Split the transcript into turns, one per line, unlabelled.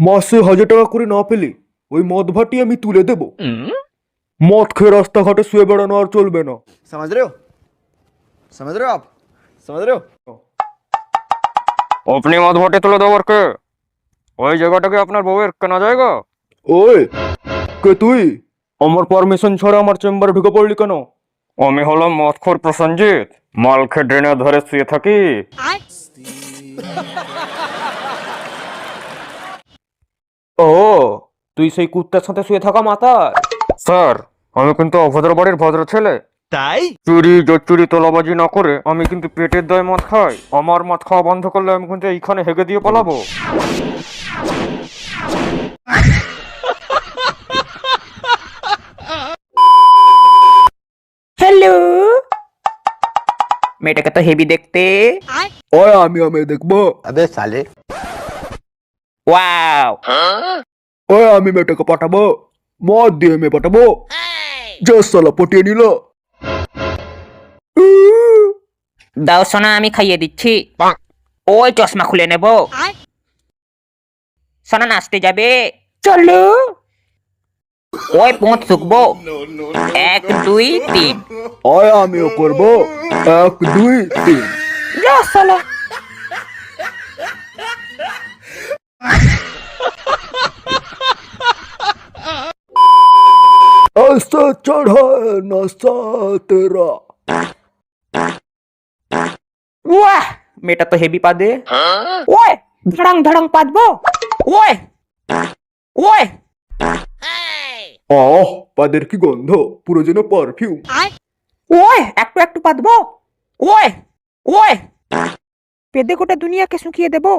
মাসে 1000 টাকা করে না পেলে ওই মদ ভাটি আমি তুলে দেব। মদ খেয়ে রাস্তাঘাটে শুয়ে বেড়ানো আর চলবে না।
समझ रहे हो? समझ रहे हो आप? समझ रहे हो?
আপনি মদ ভাটি তুলে দেওয়ার কে? ওই জায়গাটাকে আপনার বউয়ের কেনা জায়গা?
ওই কে তুই? আমার পারমিশন ছাড়া আমার চেম্বারে ঢুকে পড়লি কেন?
আমি হলাম মদখোর প্রসেনজিৎ, মাল খেয়ে ড্রেনে ধরে শুয়ে থাকি।
ও, তুই সেই কুত্তার সাথে শুয়ে থাকা মাতাল?
স্যার, আমি কিন্তু অভদ্র বাড়ির ভদ্র ছেলে।
ताई
চুরি জোচ্চুরি তোলাবাজি না করে আমি কিন্তু পেটের দায়ে মদ খাই। আমার মদ খাওয়া বন্ধ করলে আমি কিন্তু এইখানে হেগে দিয়ে পালাবো।
হ্যালো, মেয়েটাকে তো হেভি দেখতে।
ওই আমি দেখবো।
अबे साले
ওয়াও,
ওই আমি মেয়েটাকে পাঠাবো, মদ দিয়ে মেয়ে পাঠাবো। যে সালা পটিয়ে নিল।
দাও সোনা, আমি খাইয়ে দিচ্ছি। ওই চশমা খুলে নেব। সোনা নাচতে যাবে? চলো। ওই পোঁত শুকবো। 1 2 3।
ওই আমিও করবো, 1 2 3।
যা সালা।
ऐसा चढ़ा है नशा तेरा।
ওয়াহ, মেয়েটা তো হেভি পাদে। ওই ধড়াং ধড়াং পাদবো। ওই ওই
আহ, পাদের কি গন্ধ, পুরো যেন পারফিউম।
ওই একটু একটু পাদবো। ওই ওই পেদে গোটা দুনিয়াকে শুকিয়ে দেবো।